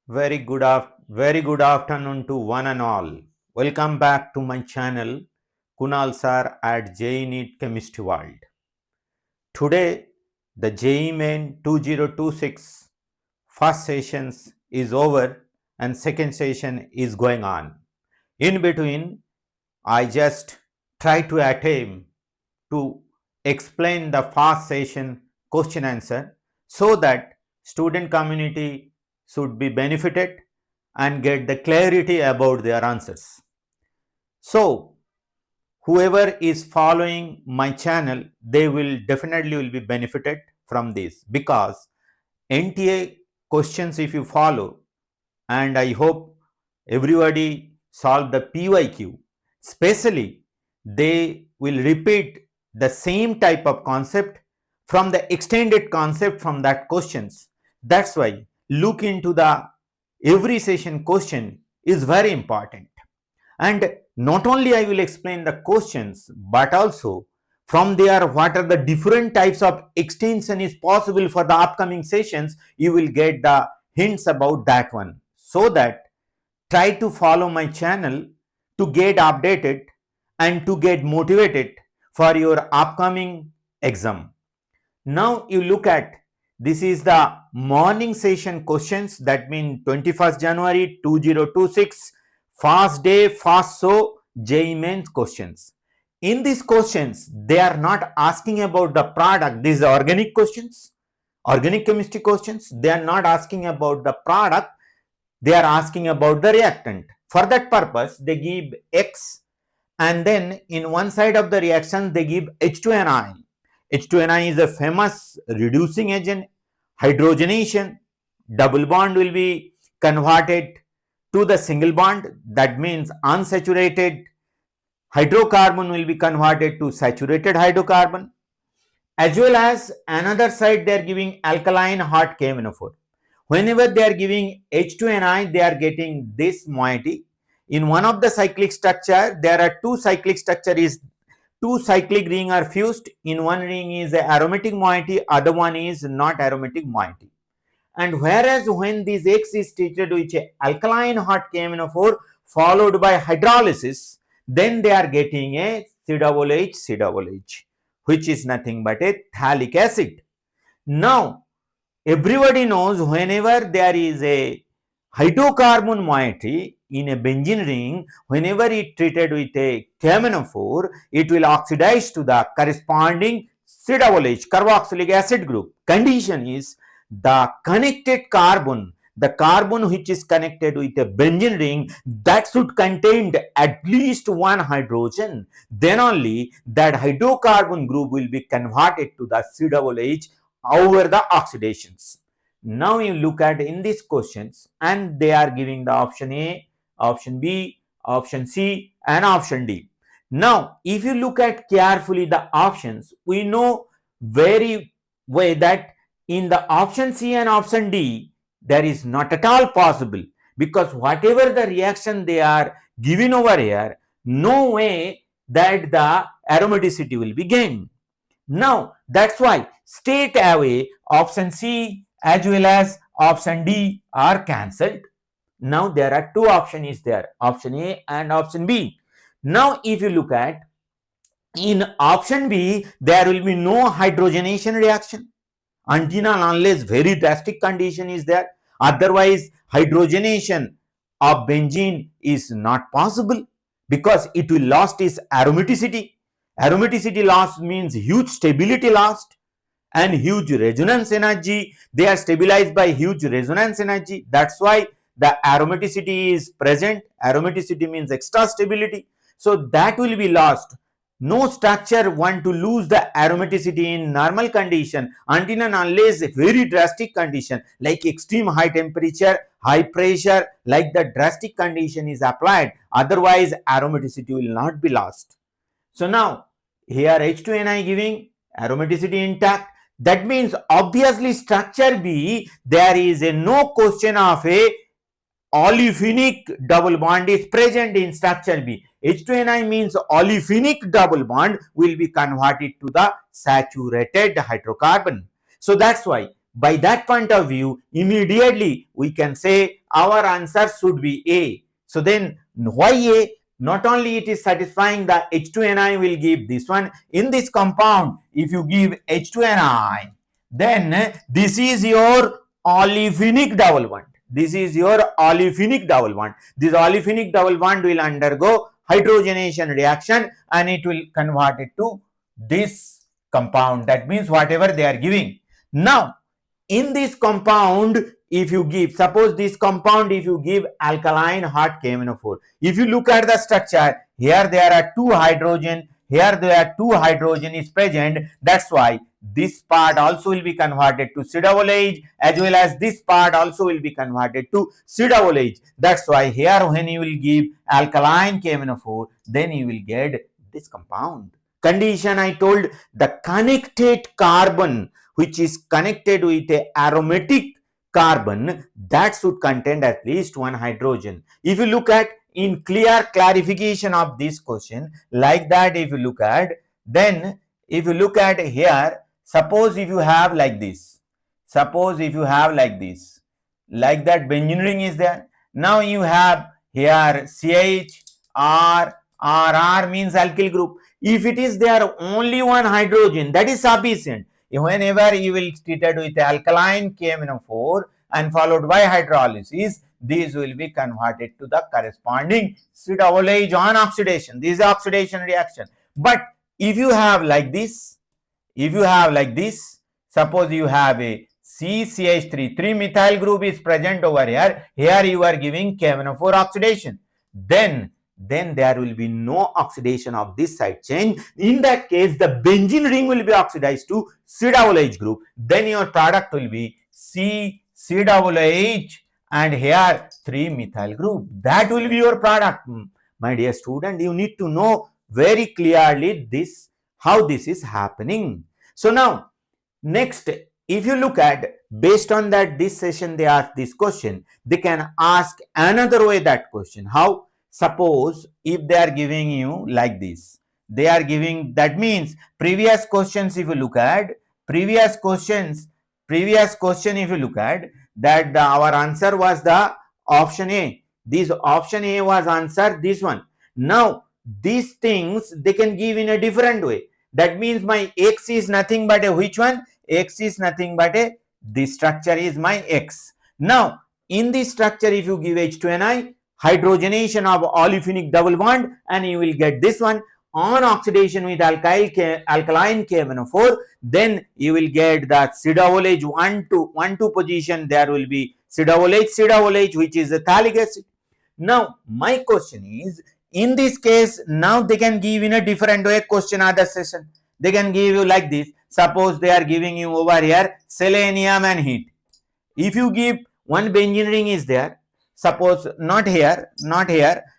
Very good afternoon to one and all. Welcome back to my channel, Kunal Sir at JEE NEET Chemistry World. Today, the JEE Main 2026 first sessions is over and second session is going on. In between, I just try to attempt to explain the first session question answer so that student community should be benefited and get the clarity about their answers. So whoever is following my channel, they will definitely will be benefited from this because NTA questions if you follow, and I hope everybody solve the PYQ, especially they will repeat the same type of concept from the extended concept from that questions. That's why look into the every session question is very important. And not only I will explain the questions, but also from there what are the different types of extension is possible for the upcoming sessions, you will get the hints about that one. So that try to follow my channel to get updated and to get motivated for your upcoming exam. Now you look at this is the morning session questions, that means 21st January 2026 fast day fast show JEE Mains questions. In these questions they are not asking about the product. These are organic questions, organic chemistry questions. They are not asking about the product, they are asking about the reactant. For that purpose they give X, and then in one side of the reaction they give H2Ni. H2Ni is a famous reducing agent. Hydrogenation, double bond will be converted to the single bond. That means unsaturated hydrocarbon will be converted to saturated hydrocarbon. As well as another side they are giving alkaline hot KMNO4. Whenever they are giving H2Ni, they are getting this moiety. In one of the cyclic structure, there are two cyclic structure is two cyclic ring are fused. In one ring is a aromatic moiety, other one is not aromatic moiety. And whereas when this X is treated with a alkaline hot KMNO4 followed by hydrolysis, then they are getting a COOH, which is nothing but a phthalic acid. Now, everybody knows whenever there is a hydrocarbon moiety in a benzene ring, whenever it treated with a KMNO4, it will oxidize to the corresponding COOH, carboxylic acid group. Condition is the connected carbon, the carbon which is connected with a benzene ring, that should contain at least one hydrogen. Then only that hydrocarbon group will be converted to the COOH over the oxidations. Now you look at in these questions and they are giving the option A, option B, option C and option D. Now if you look at carefully the options, we know very well that in the option C and option D there is not at all possible, because whatever the reaction they are given over here, no way that the aromaticity will be gained. Now that's why straight away option C as well as option D are cancelled. Now there are two options is there, option A and option B. Now if you look at in option B, there will be no hydrogenation reaction until and unless very drastic condition is there. Otherwise hydrogenation of benzene is not possible because it will lost its aromaticity. Aromaticity loss means huge stability lost and huge resonance energy. They are stabilized by huge resonance energy. That's why the aromaticity is present. Aromaticity means extra stability. So that will be lost. No structure want to lose the aromaticity in normal condition until and unless a very drastic condition like extreme high temperature, high pressure, like the drastic condition is applied. Otherwise aromaticity will not be lost. So now here H2Ni giving aromaticity intact. That means obviously structure B, there is a no question of a olefinic double bond is present in structure B. H2Ni means olefinic double bond will be converted to the saturated hydrocarbon. So that's why by that point of view, immediately we can say our answer should be A. So then why A? Not only it is satisfying the H2Ni will give this one. In this compound, if you give H2Ni, then this is your olefinic double bond. This is your olefinic double bond. This olefinic double bond will undergo hydrogenation reaction and it will convert it to this compound. That means whatever they are giving. Now, in this compound, if you give, suppose this compound, if you give alkaline hot KMnO4, if you look at the structure, here there are two hydrogen, here there are two hydrogen is present. That's why this part also will be converted to C-double-H, as well as this part also will be converted to C-double-H. That's why here when you will give alkaline KMnO4, then you will get this compound. Condition I told, the connected carbon which is connected with a aromatic carbon, that should contain at least one hydrogen. If you look at in clear clarification of this question, like that if you look at, then if you look at here, suppose if you have like this, suppose if you have like this, like that benzene ring is there. Now you have here CH, R, R means alkyl group. If it is there only one hydrogen, that is sufficient. Whenever you will treat it with alkaline KMnO4 and followed by hydrolysis, these will be converted to the corresponding C-double-H on oxidation. This is oxidation reaction. But if you have like this, if you have like this, suppose you have a CCH3, 3-methyl group is present over here. Here you are giving KMnO4 oxidation. Then there will be no oxidation of this side chain. In that case, the benzene ring will be oxidized to C-double-H group. Then your product will be C-double-H and here 3-methyl group. That will be your product. My dear student, you need to know very clearly this, how this is happening. So now, next, if you look at, based on that this session they ask this question, they can ask another way that question. How? Suppose if they are giving you like this, they are giving, that means previous questions if you look at, previous question if you look at, that our answer was the option A. This option A was answer this one. Now these things they can give in a different way. That means my X is nothing but a which one? X is nothing but a, this structure is my X. Now in this structure if you give H2Ni, hydrogenation of olefinic double bond and you will get this one. On oxidation with alkaline KMnO4, then you will get that C-double-H 1,2 position. There will be C-double-H which is a phthalic acid. Now my question is, in this case, now they can give in a different way question other session. They can give you like this. Suppose they are giving you over here selenium and heat. If you give one benzene ring is there, suppose not here,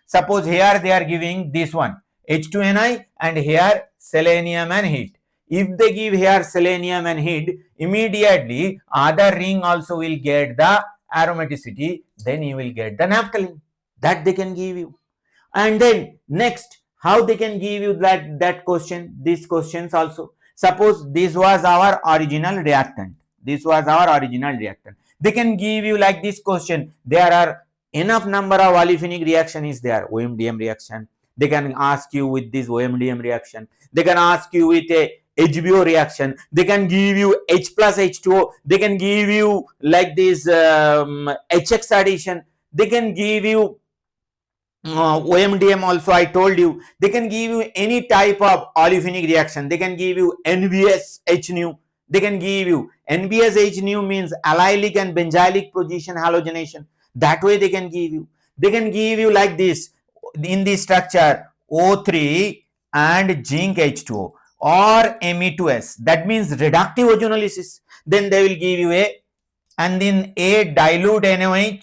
suppose here they are giving this one H2Ni and here selenium and heat. If they give here selenium and heat, immediately other ring also will get the aromaticity, then you will get the naphthalene. That they can give you. And then next, how they can give you that question, these questions also. Suppose this was our original reactant. This was our original reactant. They can give you like this question. There are enough number of olefinic reaction is there, OMDM reaction. They can ask you with this OMDM reaction. They can ask you with a HBO reaction. They can give you H plus H2O. They can give you like this HX addition. They can give you OMDM also I told you. They can give you any type of olefinic reaction. They can give you NBS H-nu. They can give you NBS H-nu means allylic and benzylic position halogenation. That way they can give you. They can give you like this in the structure O3 and zinc H2O or Me2S. That means reductive ozonolysis. Then they will give you a, and then a dilute NOH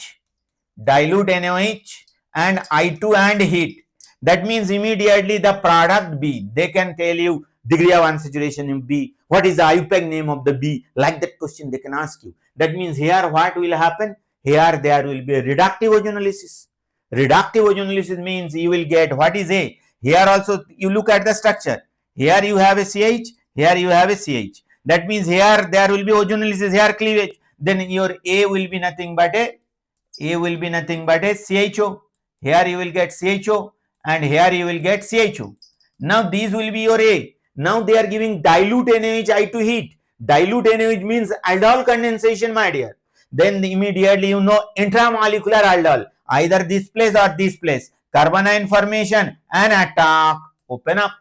and I2 and heat. That means immediately the product B. They can tell you degree of unsaturation in B. What is the IUPAC name of the B? Like that question they can ask you. That means here what will happen? Here there will be a reductive ozonolysis. Reductive ozonolysis means you will get what is A. Here also you look at the structure. Here you have a CH, here you have a CH. That means here there will be ozonolysis, here cleavage. Then your A will be nothing but a CHO. Here you will get CHO and here you will get CHO. Now these will be your A. Now they are giving dilute NaOH to heat. Dilute NaOH means aldol condensation, my dear. Then immediately you know intramolecular aldol, either this place or this place. Carbanion formation and attack, open up,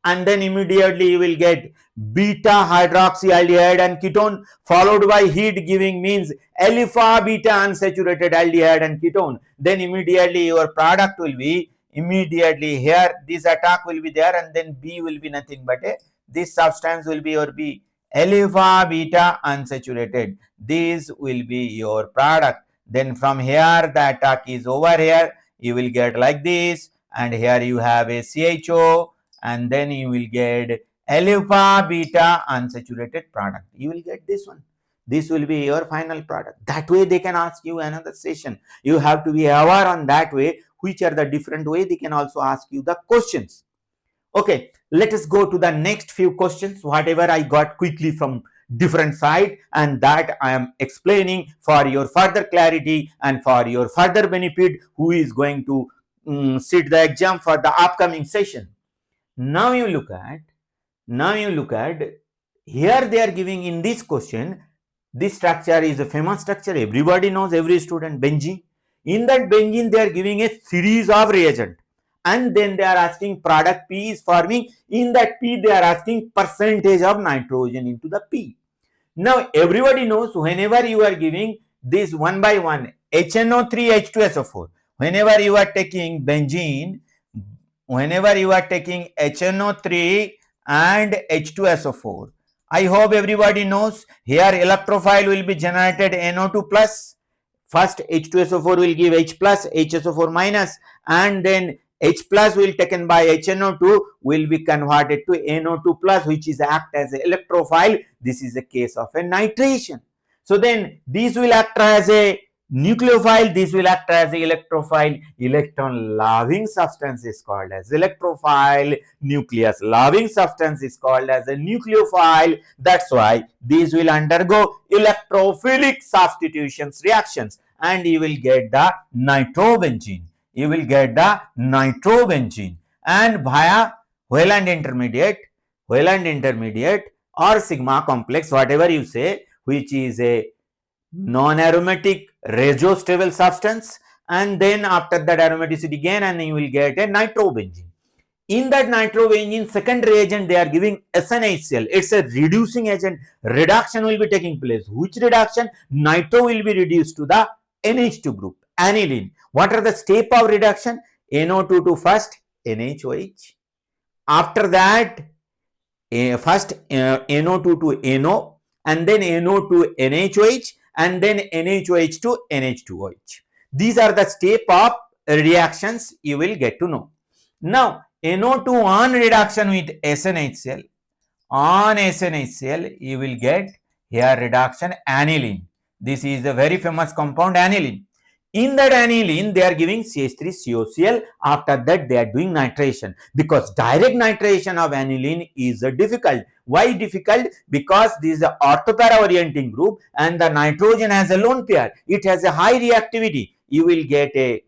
and then immediately you will get beta hydroxyaldehyde and ketone, followed by heat giving means alpha beta unsaturated aldehyde and ketone. Then immediately your product will be immediately here, this attack will be there, and then B will be nothing but a, this substance will be your B, alpha beta unsaturated. This will be your product. Then from here the attack is over here, you will get like this, and here you have a CHO, and then you will get alpha beta unsaturated product. You will get this one. This will be your final product. That way they can ask you another session. You have to be aware on that way, which are the different way they can also ask you the questions. Okay, let us go to the next few questions, whatever I got quickly from different side, and that I am explaining for your further clarity and for your further benefit who is going to sit the exam for the upcoming session. Now you look at here they are giving in this question, this structure is a famous structure, everybody knows, every student, benzene. In that benzene they are giving a series of reagent, and then they are asking product P is forming. In that P they are asking percentage of nitrogen into the P. Now everybody knows whenever you are giving this one by one HNO3 H2SO4, whenever you are taking benzene, whenever you are taking HNO3 and H2SO4, I hope everybody knows here electrophile will be generated NO2 plus. First H2SO4 will give H plus, HSO4 minus, and then H plus will taken by HNO2 will be converted to NO2 plus, which is act as an electrophile. This is a case of a nitration. So then these will act as a nucleophile, this will act as a electrophile. Electron loving substance is called as electrophile. Nucleus loving substance is called as a nucleophile. That's why these will undergo electrophilic substitutions reactions, and you will get the nitrobenzene. You will get the nitrobenzene, and via Wheeland intermediate or sigma complex, whatever you say, which is a non-aromatic radiostable substance, and then after that aromaticity gain, and you will get a nitrobenzene. In that nitrobenzene, second reagent they are giving SNHCl. It's a reducing agent. Reduction will be taking place. Which reduction? Nitro will be reduced to the NH2 group, aniline. What are the step of reduction? NO2 to first NHOH. After that, first NO2 to NO, and then NO to NHOH, and then NHOH to NH2OH. These are the step of reactions you will get to know. Now, NO2 on reduction with SNHCl, you will get here reduction aniline. This is a very famous compound, aniline. In that aniline, they are giving CH3COCl. After that, they are doing nitration, because direct nitration of aniline is difficult. Why difficult? Because this is an orthopara orienting group, and the nitrogen has a lone pair. It has a high reactivity. You will get a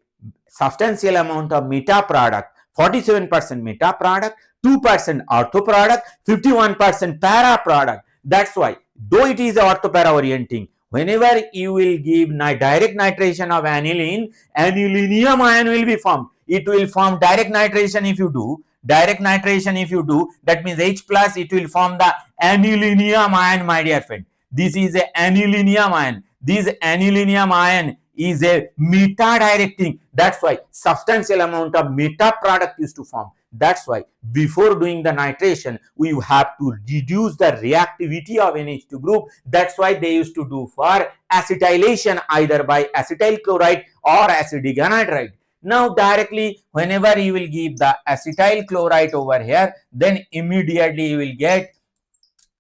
substantial amount of meta product, 47% meta product, 2% ortho product, 51% para product. That's why, though it is orthopara orienting, whenever you will give direct nitration of aniline, anilinium ion will be formed. It will form direct nitration if you do. Direct nitration if you do, that means H plus, it will form the anilinium ion, my dear friend. This is a anilinium ion. This anilinium ion is a meta directing. That's why substantial amount of meta product used to form. That's why before doing the nitration, we have to reduce the reactivity of NH2 group. That's why they used to do for acetylation either by acetyl chloride or acidic anhydride. Now directly whenever you will give the acetyl chloride over here, then immediately you will get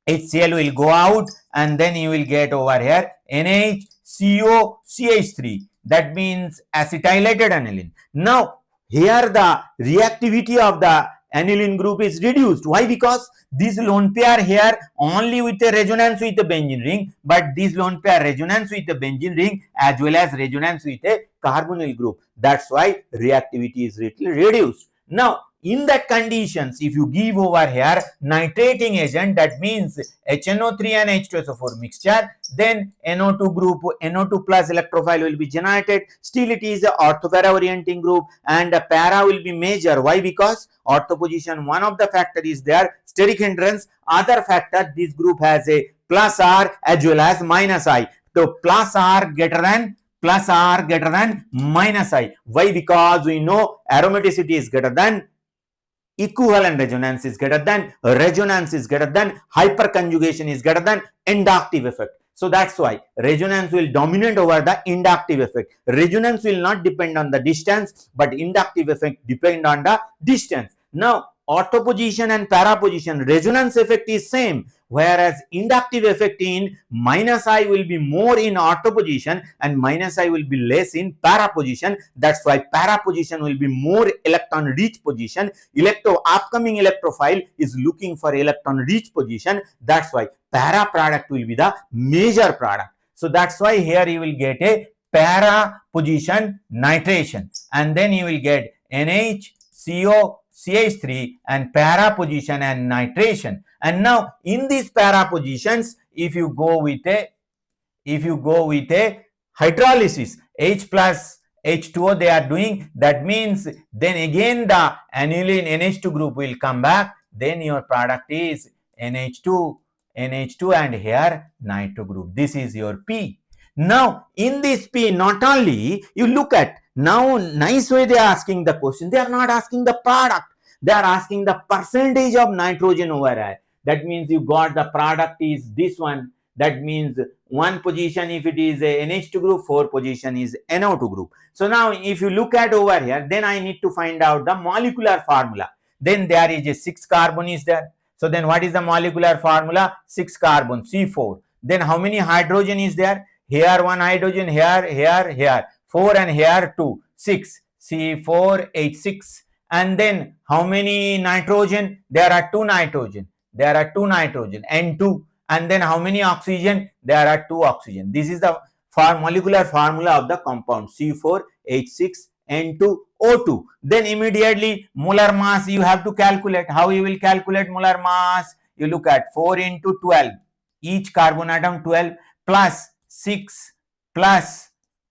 HCl will go out, and then you will get over here NHCOCH3. That means acetylated aniline. Now here the reactivity of the aniline group is reduced. Why? Because this lone pair here only with a resonance with the benzene ring, but this lone pair resonance with the benzene ring as well as resonance with a carbonyl group. That's why reactivity is reduced. Now, in that conditions, if you give over here nitrating agent, that means HNO3 and H2SO4 mixture, then NO2 group, NO2 plus electrophile will be generated. Still it is a orthopara orienting group and a para will be major. Why? Because ortho position, one of the factor is there, steric hindrance. Other factor, this group has a plus R as well as minus I. So plus R greater than minus I. Why? Because we know aromaticity is greater than, equivalent resonance is greater than, resonance is greater than, hyperconjugation is greater than inductive effect. So that's why resonance will dominate over the inductive effect. Resonance will not depend on the distance, but inductive effect depend on the distance. Now, ortho position and para position, resonance effect is same, whereas inductive effect in minus I will be more in ortho position and minus I will be less in para position. That's why para position will be more electron rich position. Upcoming electrophile is looking for electron rich position. That's why para product will be the major product. So that's why here you will get a para position nitration, and then you will get NHCO CH3 and para position and nitration. And now in these para positions, if you go with a hydrolysis, H plus H2O they are doing, that means then again the aniline NH2 group will come back, then your product is NH2 and here nitro group. This is your P. Now in this P, not only you look at, now nice way they are asking the question, they are not asking the product, they are asking the percentage of nitrogen over here. That means you got the product is this one, that means one position if it is a NH2 group, 4 position is NO2 group. So now if you look at over here, then I need to find out the molecular formula. Then there is a 6 carbon is there. So then what is the molecular formula? 6 carbon, C4. Then how many hydrogen is there? Here 1 hydrogen, here 4 and here 2, 6, C4H6. And then how many nitrogen? There are 2 nitrogen, N2. And then how many oxygen? There are 2 oxygen. This is the molecular formula of the compound C4H6N2O2. Then immediately molar mass you have to calculate. How you will calculate molar mass? You look at 4 into 12, each carbon atom 12, plus 6 plus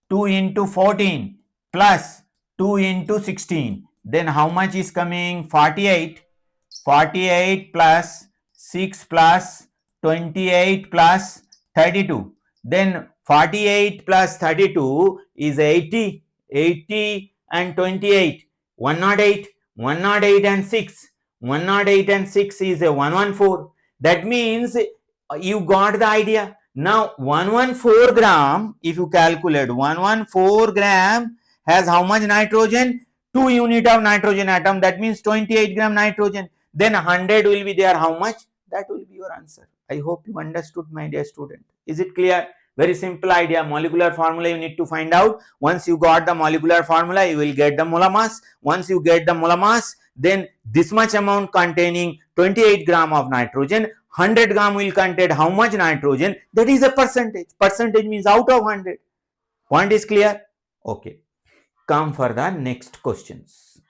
2 into 14 plus 2 into 16. Then how much is coming? 48. 48 plus 6 plus 28 plus 32. Then 48 plus 32 is 80. 80 and 28. 108. 108 and 6. 108 and 6 is a 114. That means you got the idea. Now 114 gram, if you calculate 114 gram has how much nitrogen? 2 unit of nitrogen atom, that means 28 gram nitrogen. Then 100 will be there, how much? That will be your answer. I hope you understood, my dear student. Is it clear? Very simple idea. Molecular formula you need to find out. Once you got the molecular formula, you will get the molar mass. Once you get the molar mass, then this much amount containing 28 gram of nitrogen, 100 gram will contain how much nitrogen? That is a percentage. Percentage means out of 100. Point is clear? Okay. Come for the next questions.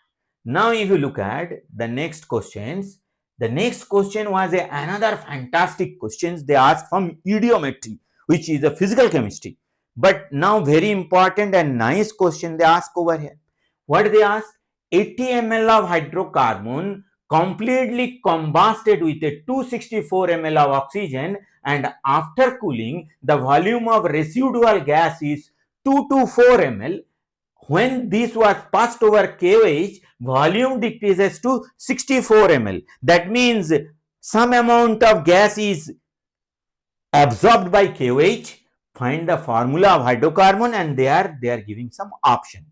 Now if you look at the next questions, the next question was another fantastic questions they asked from idiometry, which is a physical chemistry. But now very important and nice question they ask over here. What they ask? 80 ml of hydrocarbon completely combusted with a 264 ml of oxygen, and after cooling the volume of residual gas is 224 ml. When this was passed over KOH, volume decreases to 64 ml. That means some amount of gas is absorbed by KOH. Find the formula of hydrocarbon, and they are giving some option.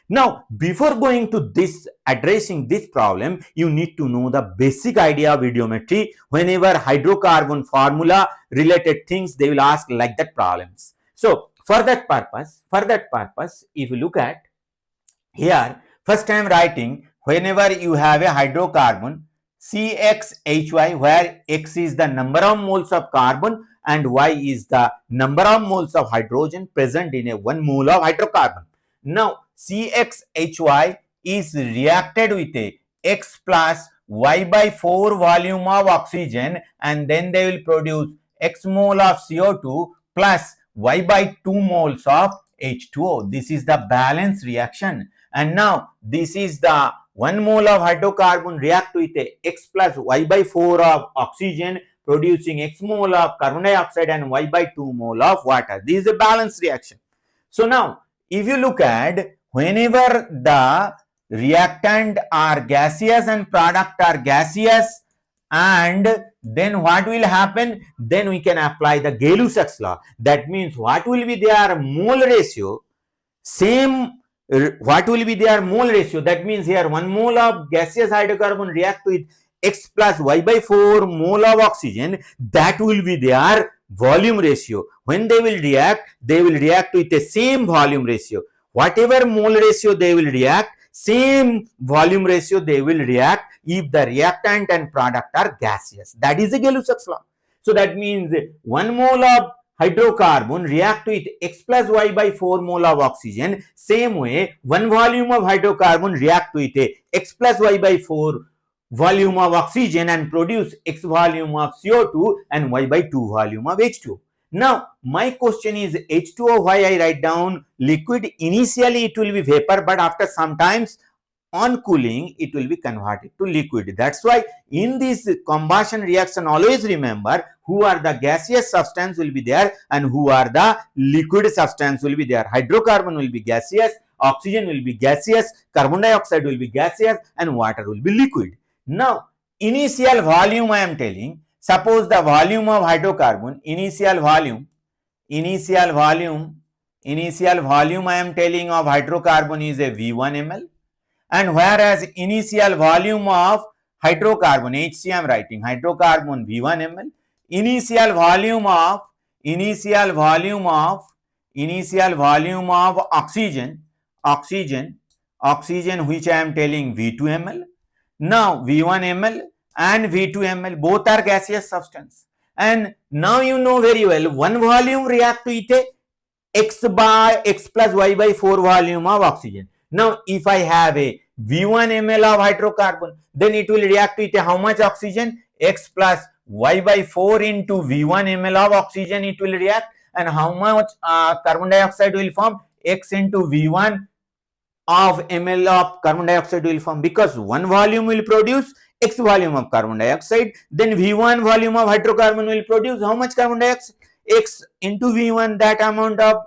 Now, before going to this, addressing this problem, you need to know the basic idea of idiometry. Whenever hydrocarbon formula related things, they will ask like that problems. So, for that purpose, if you look at here, First I am writing, whenever you have a hydrocarbon CXHY, where X is the number of moles of carbon and Y is the number of moles of hydrogen present in a 1 mole of hydrocarbon. Now CXHY is reacted with a X plus Y by 4 volume of oxygen, and then they will produce X mole of CO2 plus Y by 2 moles of H2O. This is the balance reaction. And now this is the 1 mole of hydrocarbon react with a X plus Y by 4 of oxygen, producing X mole of carbon dioxide and Y by 2 mole of water. This is a balance reaction. So now if you look at, whenever the reactant are gaseous and product are gaseous, and then what will happen? Then we can apply the Gay-Lussac's law. That means what will be their mole ratio? Same, what will be their mole ratio? That means here 1 mole of gaseous hydrocarbon react with X plus Y by 4 mole of oxygen. That will be their volume ratio. When they will react with the same volume ratio. Whatever mole ratio they will react, same volume ratio they will react if the reactant and product are gaseous. That is the Gay-Lussac's law. So that means 1 mole of hydrocarbon react with X plus Y by 4 mole of oxygen. Same way, 1 volume of hydrocarbon react with a X plus Y by 4 volume of oxygen and produce X volume of CO2 and Y by 2 volume of H2O. Now my question is, H2O, why I write down liquid? Initially it will be vapor, but after some times on cooling it will be converted to liquid. That's why in this combustion reaction, always remember who are the gaseous substance will be there and who are the liquid substance will be there. Hydrocarbon will be gaseous, oxygen will be gaseous, carbon dioxide will be gaseous, and water will be liquid. Now initial volume I am telling, suppose the volume of hydrocarbon, initial volume I am telling of hydrocarbon is a V1 ml, and whereas initial volume of hydrocarbon, HC I am writing, hydrocarbon V1 ml, initial volume of oxygen which I am telling V2 ml. Now V1 ml and V2 ml both are gaseous substance, and now you know very well one volume react with a X plus Y by 4 volume of oxygen. Now if I have a V1 ml of hydrocarbon, then it will react with a how much oxygen? X plus Y by 4 into V1 ml of oxygen it will react, and how much carbon dioxide will form? X into V1 of ml of carbon dioxide will form, because one volume will produce X volume of carbon dioxide, then V1 volume of hydrocarbon will produce how much carbon dioxide? X into V1, that amount of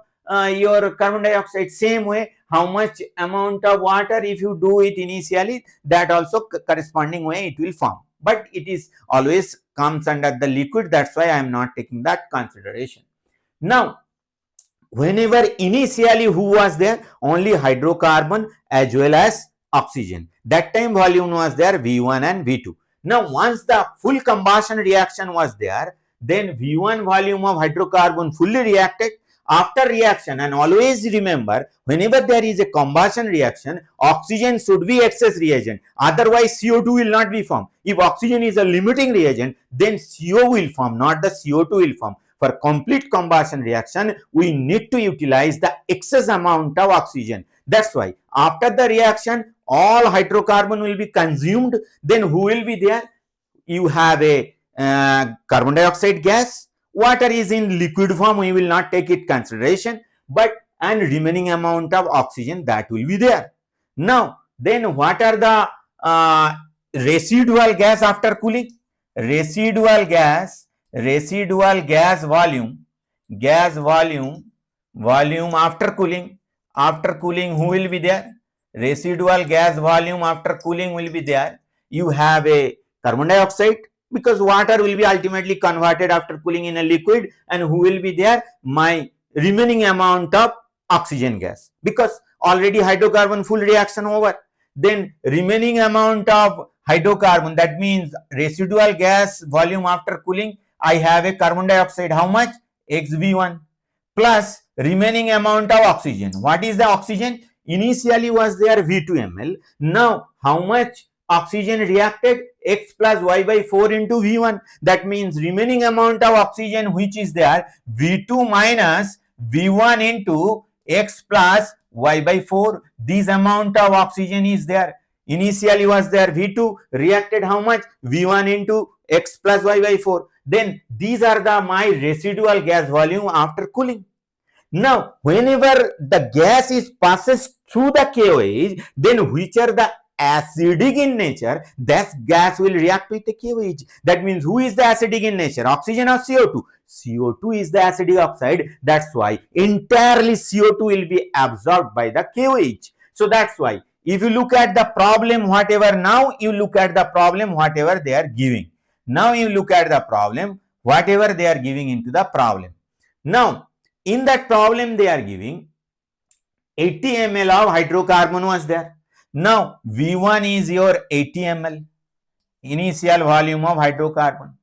your carbon dioxide. Same way, how much amount of water, if you do it initially, that also corresponding way it will form, but it is always comes under the liquid. That's why I am not taking that consideration. Now whenever initially who was there? Only hydrocarbon as well as oxygen. That time volume was there V1 and V2. Now once the full combustion reaction was there, then V1 volume of hydrocarbon fully reacted. After reaction, and always remember, whenever there is a combustion reaction, oxygen should be excess reagent, otherwise CO2 will not be formed. If oxygen is a limiting reagent, then CO will form, not the CO2 will form. For complete combustion reaction, we need to utilize the excess amount of oxygen. That's why after the reaction, all hydrocarbon will be consumed. Then who will be there? You have a carbon dioxide gas. Water is in liquid form, we will not take it consideration, but and remaining amount of oxygen that will be there. Now then what are the residual gas after cooling? Residual gas volume after cooling. After cooling, who will be there? Residual gas volume after cooling will be there. You have a carbon dioxide, because water will be ultimately converted after cooling in a liquid, and who will be there? My remaining amount of oxygen gas, because already hydrocarbon full reaction over. Then remaining amount of hydrocarbon, that means residual gas volume after cooling, I have a carbon dioxide, how much? XV1 plus remaining amount of oxygen. What is the oxygen? initially was there V2 ml. Now how much oxygen reacted? X plus y by 4 into V1. That means remaining amount of oxygen which is there, V2 minus V1 into X plus y by 4. This amount of oxygen is there. Initially was there V2, reacted how much? V1 into X plus y by 4. Then these are the my residual gas volume after cooling. Now, whenever the gas is passes through the KOH, then which are the acidic in nature, that gas will react with the KOH. That means who is the acidic in nature? Oxygen or CO2? CO2 is the acidic oxide. That's why entirely CO2 will be absorbed by the KOH. So that's why if you look at the problem, whatever, now you look at the problem, whatever they are giving. Now you look at the problem, whatever they are giving into the problem. Now, in that problem they are giving 80 ml of hydrocarbon was there. Now V1 is your 80 ml initial volume of hydrocarbon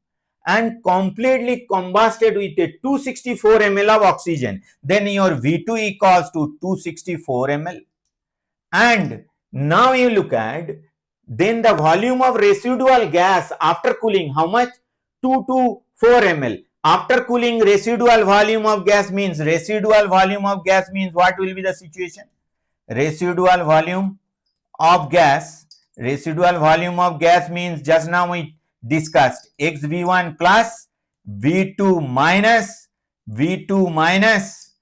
and completely combusted with a 264 ml of oxygen. Then your V2 equals to 264 ml. And now you look at then the volume of residual gas after cooling, how much? 224 ml. After cooling, residual volume of gas means what will be the situation? Residual volume of gas means just now we discussed xv1 plus v2 minus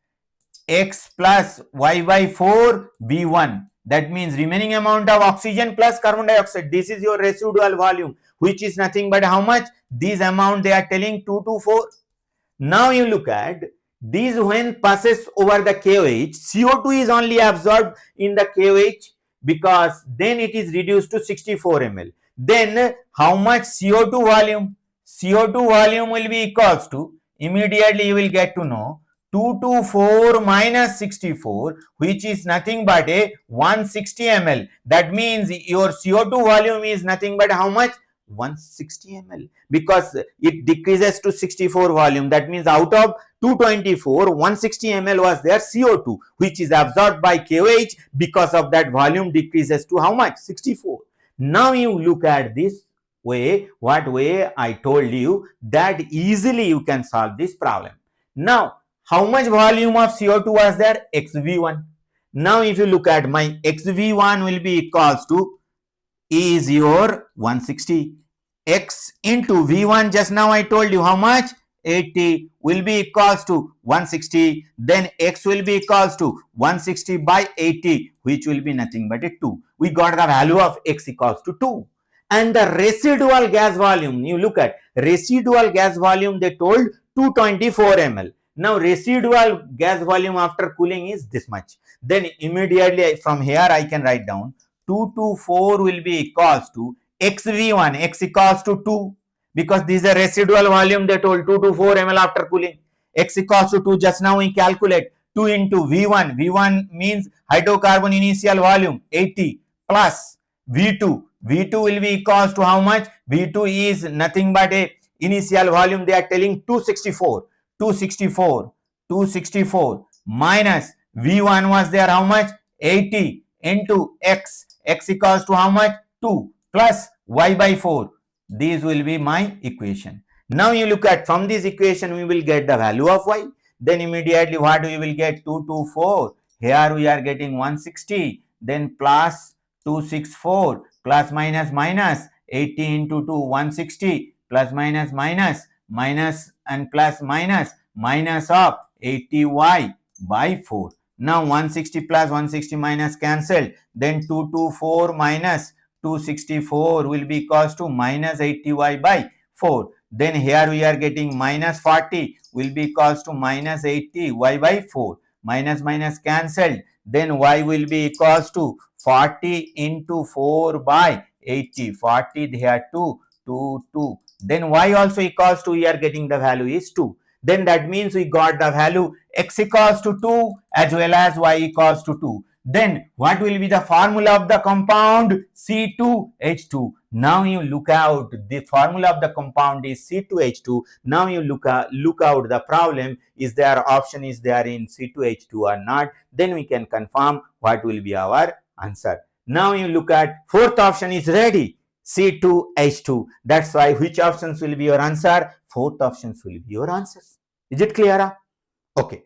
x plus y by 4 v1. That means remaining amount of oxygen plus carbon dioxide. This is your residual volume, which is nothing but how much? This amount they are telling 224. Now you look at these when passes over the KOH, CO2 is only absorbed in the KOH because then it is reduced to 64 ml. Then how much CO2 volume? CO2 volume will be equals to, immediately you will get to know, 224 minus 64, which is nothing but a 160 ml. That means your CO2 volume is nothing but how much? 160 ml, because it decreases to 64 volume. That means out of 224, 160 ml was there CO2, which is absorbed by KOH. Because of that, volume decreases to how much? 64. Now you look at this way, what way I told you, that easily you can solve this problem. Now, how much volume of CO2 was there? xv1. Now if you look at my xv1 will be equals to is your 160, x into v1, just now I told you how much? 80 will be equals to 160, then x will be equals to 160 by 80, which will be nothing but a 2. We got the value of x equals to 2. And the residual gas volume, you look at residual gas volume, they told 224 ml. Now residual gas volume after cooling is this much. Then immediately from here I can write down 224 will be equals to xv1, x equals to 2, because this is a residual volume they told 224 ml after cooling. X equals to 2, just now we calculate 2 into v1. V1 means hydrocarbon initial volume 80 plus v2. V2 will be equals to how much? V2 is nothing but a initial volume they are telling 264. 264 minus v1 was there how much? 80 into x equals to how much? 2 plus y by 4. This will be my equation. Now you look at from this equation we will get the value of y. Then immediately what we will get? 224. Here we are getting 160. Then plus 264 plus minus 80 into 2 160 plus minus and plus minus of 80y by 4. Now 160 plus 160 minus cancelled. Then 224 minus 264 will be equals to minus 80y by 4. Then here we are getting minus 40 will be equals to minus 80y by 4. Minus cancelled. Then y will be equals to 40 into 4 by 80. 40 here 2. Then y also equals to, we are getting the value is 2. Then that means we got the value x equals to 2 as well as y equals to 2. Then what will be the formula of the compound? C2H2. Now you look out, the formula of the compound is C2H2. Now you look out the problem, is there option is there in C2H2 or not? Then we can confirm what will be our answer. Now you look at fourth option is ready, C2H2. That's why which options will be your answer? Fourth options will be your answers. Is it clear? Okay.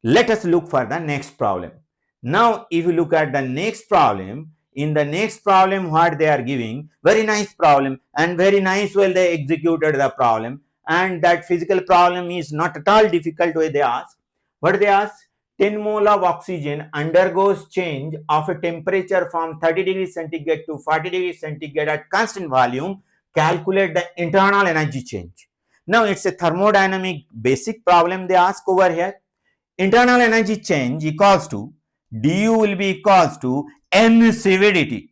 Let us look for the next problem. Now, if you look at the next problem, in the next problem what they are giving, very nice problem and very nice way they executed the problem, and that physical problem is not at all difficult way they ask. What they ask? 10 mole of oxygen undergoes change of a temperature from 30 degrees centigrade to 40 degrees centigrade at constant volume. Calculate the internal energy change. Now, it's a thermodynamic basic problem they ask over here. Internal energy change equals to du will be equals to n CVDT,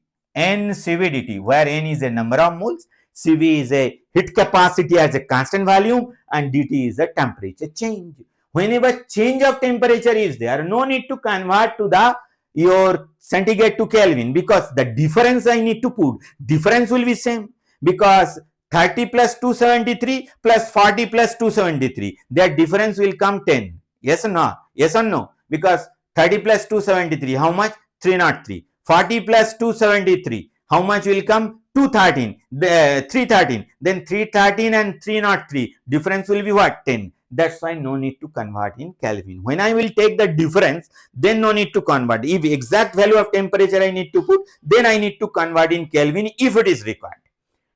where n is a number of moles, Cv is a heat capacity as a constant volume, and dt is a temperature change. Whenever change of temperature is there, no need to convert to the your centigrade to Kelvin, because the difference I need to put, difference will be same, because 30 plus 273 plus 40 plus 273, that difference will come 10. Yes or no? Yes or no? Because 30 plus 273, how much? 303. 40 plus 273, how much will come? 213. 313. Then 313 and 303, difference will be what? 10. That's why no need to convert in Kelvin. When I will take the difference, then no need to convert. If exact value of temperature I need to put, then I need to convert in Kelvin if it is required.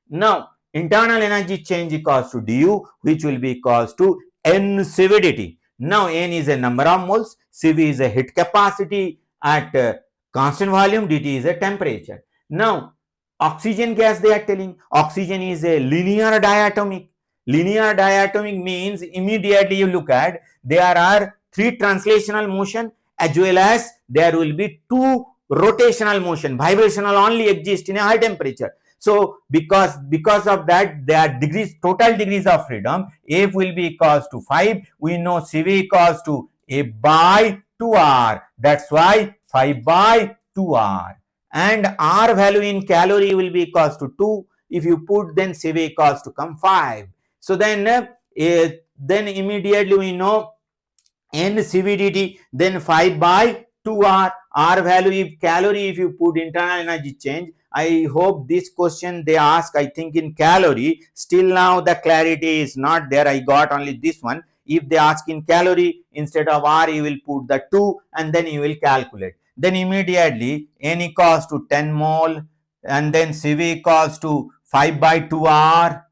Now, internal energy change equals to du, which will be equals to n CVDT. Now, n is a number of moles, Cv is a heat capacity at constant volume, dt is a temperature. Now, oxygen gas they are telling, oxygen is a linear diatomic. Linear diatomic means immediately you look at, there are 3 translational motion as well as there will be 2 rotational motion. Vibrational only exist in a high temperature. So because of that, their degrees, total degrees of freedom, F will be equals to 5. We know Cv equals to F by 2R. That's why 5 by 2R. And R value in calorie will be equals to 2. If you put, then Cv equals to come 5. So then immediately we know n CVDT, then 5 by 2R. R value if calorie, if you put internal energy change. I hope this question they ask, I think in calorie. Still now the clarity is not there. I got only this one. If they ask in calorie, instead of R, you will put the 2 and then you will calculate. Then immediately n equals to 10 mole and then Cv equals to 5 by 2R.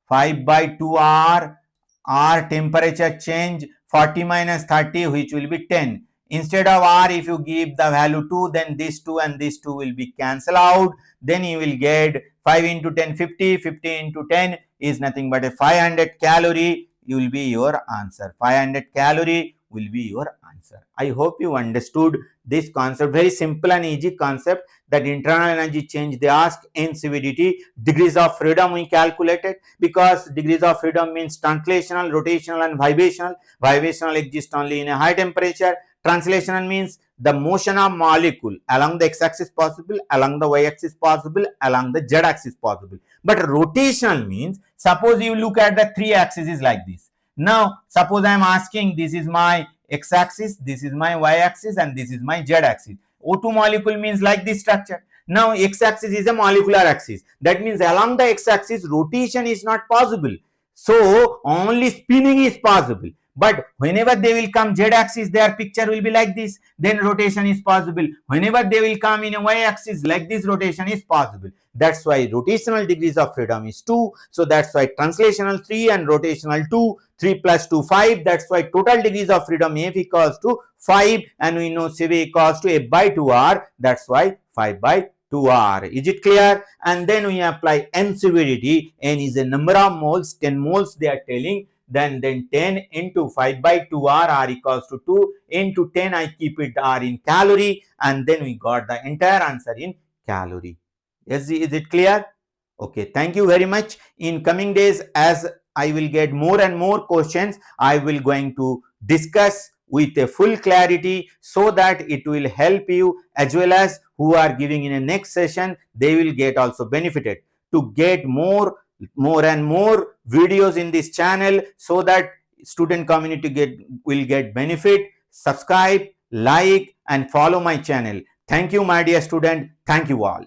5 by 2R. R temperature change 40 minus 30, which will be 10. Instead of R, if you give the value 2, then this 2 and this 2 will be cancelled out. Then you will get 5 into 10, 50. 50 into 10 is nothing but a 500 calorie. You will be your answer. 500 calorie will be your answer. I hope you understood this concept. Very simple and easy concept, that internal energy change they ask in CVDT. Degrees of freedom we calculated, because degrees of freedom means translational, rotational and vibrational. Vibrational exists only in a high temperature. Translational means the motion of molecule along the x-axis possible, along the y-axis possible, along the z-axis possible. But rotational means, suppose you look at the 3 axes is like this. Now, suppose I am asking, this is my x-axis, this is my y-axis and this is my z-axis. O2 molecule means like this structure. Now, x-axis is a molecular axis. That means along the x-axis rotation is not possible. So, only spinning is possible. But whenever they will come z-axis, their picture will be like this, then rotation is possible. Whenever they will come in a y-axis, like this, rotation is possible. That's why rotational degrees of freedom is 2. So that's why translational 3 and rotational 2. 3 plus 2, 5. That's why total degrees of freedom F equals to 5. And we know Cv equals to F by 2R. That's why 5 by 2R. Is it clear? And then we apply n CVDT. N is a number of moles, 10 moles they are telling. Then 10 into 5 by 2R, R equals to 2 into 10, I keep it R in calorie, and then we got the entire answer in calorie. Is it clear? Okay, thank you very much. In coming days, as I will get more and more questions, I will going to discuss with a full clarity, so that it will help you, as well as who are giving in a next session, they will get also benefited. To get more and more videos in this channel, so that student community will get benefit, subscribe, like and follow my channel. Thank you, my dear student. Thank you all.